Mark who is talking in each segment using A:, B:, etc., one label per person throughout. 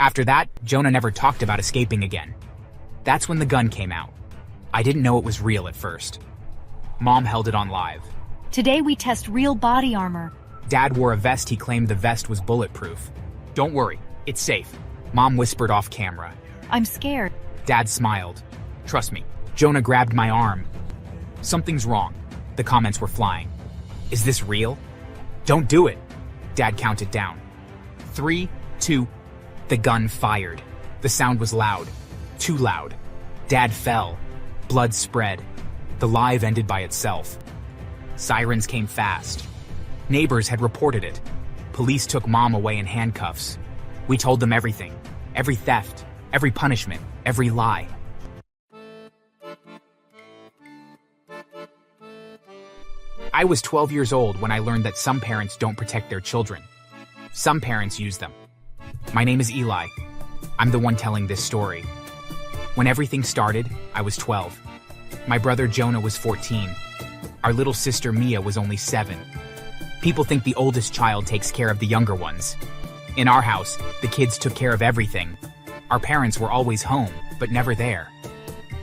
A: After that, Jonah never talked about escaping again. That's when the gun came out. I didn't know it was real at first. Mom held it on live.
B: Today we test real body armor.
A: Dad wore a vest. He claimed the vest was bulletproof. Don't worry, it's safe. Mom whispered off camera.
B: I'm scared.
A: Dad smiled. Trust me. Jonah grabbed my arm. Something's wrong. The comments were flying. Is this real? Don't do it. Dad counted down. 3, 2. The gun fired. The sound was loud. Too loud. Dad fell. Blood spread. The live ended by itself. Sirens came fast. Neighbors had reported it. Police took Mom away in handcuffs. We told them everything. Every theft. Every punishment. Every lie. I was 12 years old when I learned that some parents don't protect their children. Some parents use them. My name is Eli. I'm the one telling this story. When everything started, I was 12. My brother Jonah was 14. Our little sister Mia was only 7. People think the oldest child takes care of the younger ones. In our house, the kids took care of everything. Our parents were always home, but never there.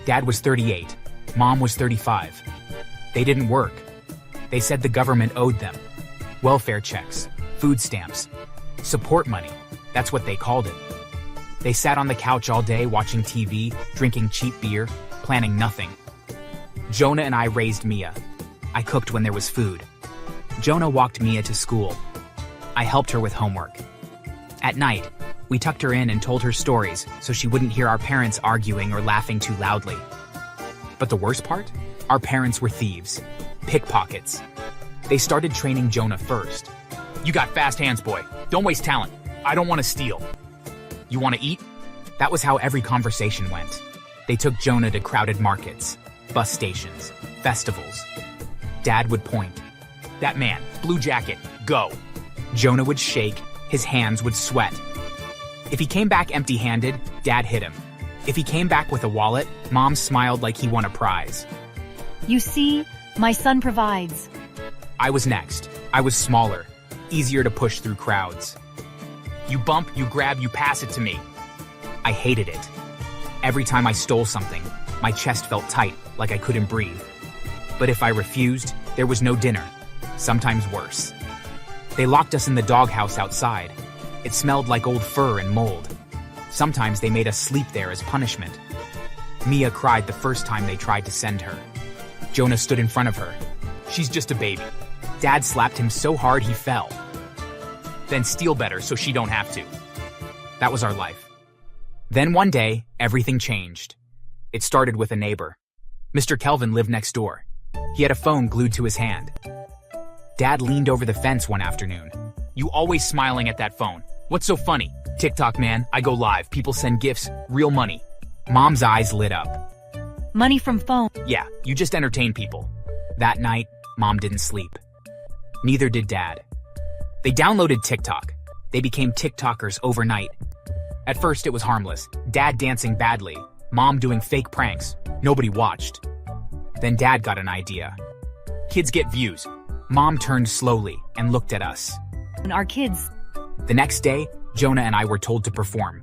A: Dad was 38. Mom was 35. They didn't work. They said the government owed them. Welfare checks, food stamps, support money. That's what they called it. They sat on the couch all day watching TV, drinking cheap beer, planning nothing. Jonah and I raised Mia. I cooked when there was food. Jonah walked Mia to school. I helped her with homework. At night, we tucked her in and told her stories so she wouldn't hear our parents arguing or laughing too loudly. But the worst part? Our parents were thieves. Pickpockets. They started training Jonah first. You got fast hands, boy. Don't waste talent. I don't want to steal. You want to eat? That was how every conversation went. They took Jonah to crowded markets, bus stations, festivals. Dad would point. That man, blue jacket, go. Jonah would shake, his hands would sweat. If he came back empty-handed, Dad hit him. If he came back with a wallet, Mom smiled like he won a prize.
B: You see, my son provides.
A: I was next. I was smaller, easier to push through crowds. You bump, you grab, you pass it to me. I hated it. Every time I stole something, my chest felt tight, like I couldn't breathe. But if I refused, there was no dinner. Sometimes worse. They locked us in the doghouse outside. It smelled like old fur and mold. Sometimes they made us sleep there as punishment. Mia cried the first time they tried to send her. Jonah stood in front of her. She's just a baby. Dad slapped him so hard he fell. Then steal better so she don't have to. That was our life. Then one day, everything changed. It started with a neighbor. Mr. Kelvin lived next door. He had a phone glued to his hand. Dad leaned over the fence one afternoon. You always smiling at that phone. What's so funny? TikTok, man, I go live. People send gifts, real money. Mom's eyes lit up.
B: Money from phone.
A: Yeah, you just entertain people. That night, Mom didn't sleep. Neither did Dad. They downloaded TikTok. They became TikTokers overnight. At first, it was harmless. Dad dancing badly. Mom doing fake pranks. Nobody watched. Then Dad got an idea. Kids get views. Mom turned slowly and looked at us.
B: And our kids.
A: The next day, Jonah and I were told to perform.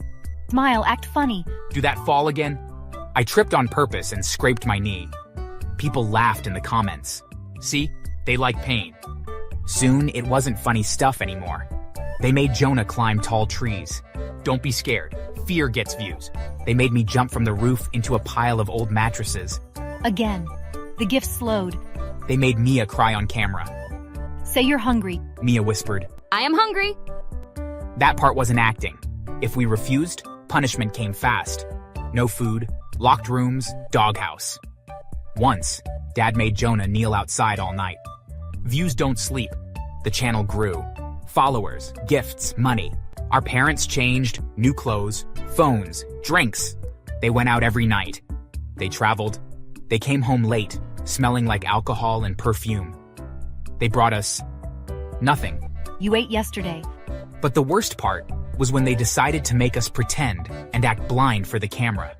B: Smile, act funny.
A: Do that fall again? I tripped on purpose and scraped my knee. People laughed in the comments. See, they like pain. Soon, it wasn't funny stuff anymore. They made Jonah climb tall trees. Don't be scared. Fear gets views. They made me jump from the roof into a pile of old mattresses.
B: Again, the gift slowed.
A: They made Mia cry on camera.
B: Say you're hungry.
A: Mia whispered.
B: I am hungry.
A: That part wasn't acting. If we refused, punishment came fast. No food, locked rooms, doghouse. Once, Dad made Jonah kneel outside all night. Views don't sleep. The channel grew. Followers, gifts, money. Our parents changed, new clothes, phones, drinks. They went out every night. They traveled. They came home late, smelling like alcohol and perfume. They brought us nothing.
B: You ate yesterday.
A: But the worst part was when they decided to make us pretend and act blind for the camera.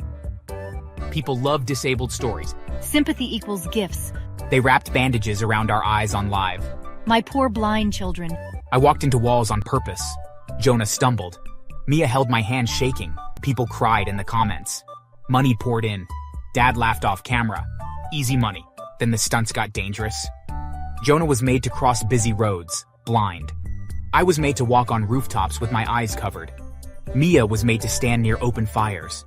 A: People love disabled stories.
B: Sympathy equals gifts.
A: They wrapped bandages around our eyes on live.
B: My poor blind children.
A: I walked into walls on purpose. Jonah stumbled. Mia held my hand shaking. People cried in the comments. Money poured in. Dad laughed off camera. Easy money. Then the stunts got dangerous. Jonah was made to cross busy roads, blind. I was made to walk on rooftops with my eyes covered. Mia was made to stand near open fires.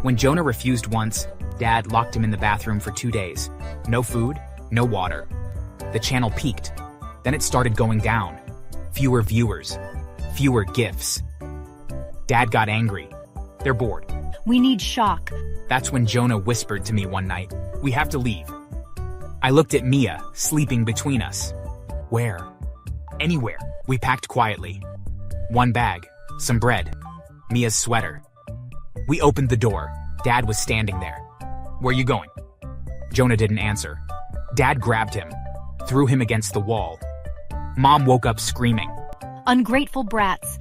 A: When Jonah refused once, Dad locked him in the bathroom for 2 days. No food, no water. The channel peaked. Then it started going down. Fewer viewers, fewer gifts. Dad got angry. They're bored.
B: We need shock.
A: That's when Jonah whispered to me one night, "We have to leave." I looked at Mia, sleeping between us. Where? Anywhere. We packed quietly. One bag, some bread, Mia's sweater. We opened the door. Dad was standing there. "Where you going?" Jonah didn't answer. Dad grabbed him, threw him against the wall. Mom woke up screaming.
B: Ungrateful brats.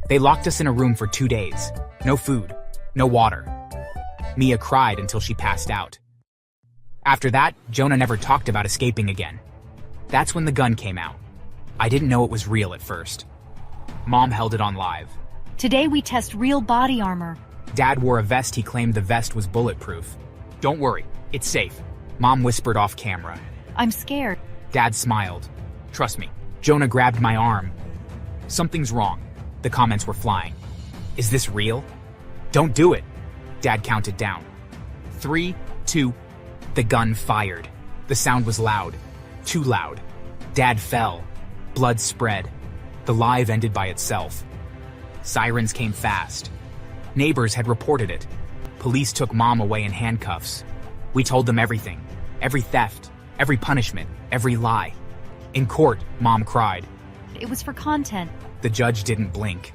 A: They locked us in a room for 2 days. No food, no water. Mia cried until she passed out. After that, Jonah never talked about escaping again. That's when the gun came out. I didn't know it was real at first. Mom held it on live.
B: Today we test real body armor.
A: Dad wore a vest. He claimed the vest was bulletproof. "Don't worry, it's safe," Mom whispered off camera.
B: I'm scared.
A: Dad smiled. "Trust me." Jonah grabbed my arm. "Something's wrong." The comments were flying. "Is this real?" "Don't do it." Dad counted down. 3, 2. The gun fired. The sound was loud. Too loud. Dad fell. Blood spread. The live ended by itself. Sirens came fast. Neighbors had reported it. Police took Mom away in handcuffs. We told them everything. Every theft. Every punishment. Every lie. In court, Mom cried.
B: It was for content.
A: The judge didn't blink.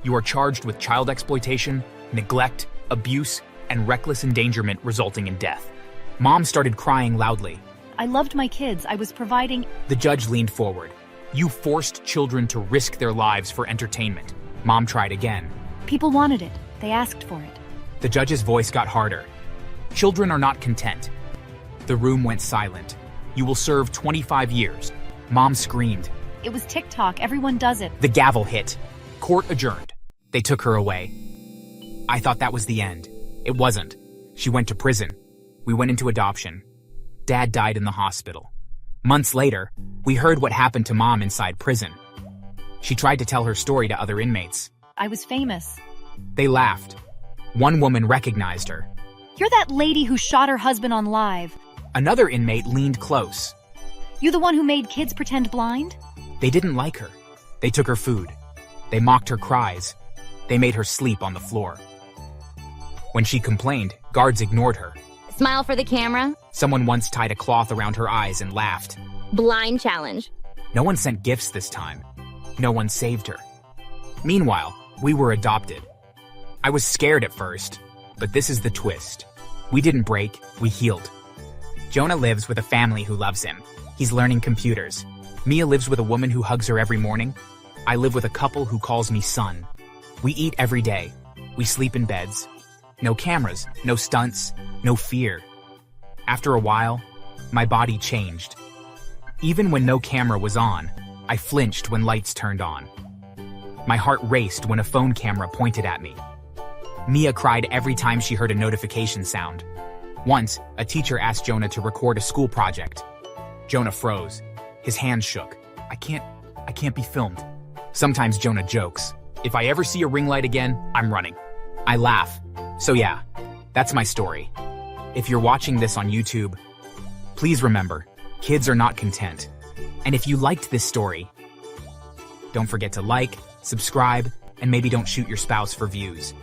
A: "You are charged with child exploitation, neglect, abuse, and reckless endangerment resulting in death." Mom started crying loudly.
B: I loved my kids. I was providing.
A: The judge leaned forward. "You forced children to risk their lives for entertainment." Mom tried again.
B: People wanted it. They asked for it.
A: The judge's voice got harder. "Children are not content." The room went silent. "You will serve 25 years. Mom screamed.
B: It was TikTok. Everyone does it.
A: The gavel hit. Court adjourned. They took her away. I thought that was the end. It wasn't. She went to prison. We went into adoption. Dad died in the hospital. Months later, we heard what happened to Mom inside prison. She tried to tell her story to other inmates.
B: I was famous.
A: They laughed. One woman recognized her.
B: You're that lady who shot her husband on live.
A: Another inmate leaned close.
B: You the one who made kids pretend blind?
A: They didn't like her. They took her food. They mocked her cries. They made her sleep on the floor. When she complained, guards ignored her.
C: Smile for the camera.
A: Someone once tied a cloth around her eyes and laughed.
C: Blind challenge.
A: No one sent gifts this time. No one saved her. Meanwhile, we were adopted. I was scared at first, but this is the twist. We didn't break, we healed. Jonah lives with a family who loves him. He's learning computers. Mia lives with a woman who hugs her every morning. I live with a couple who calls me son. We eat every day. We sleep in beds. No cameras, no stunts, no fear. After a while, my body changed. Even when no camera was on, I flinched when lights turned on. My heart raced when a phone camera pointed at me. Mia cried every time she heard a notification sound. Once, a teacher asked Jonah to record a school project. Jonah froze. His hands shook. I can't be filmed. Sometimes Jonah jokes. If I ever see a ring light again, I'm running. I laugh. So yeah, that's my story. If you're watching this on YouTube, please remember, kids are not content. And if you liked this story, don't forget to like, subscribe, and maybe don't shoot your spouse for views.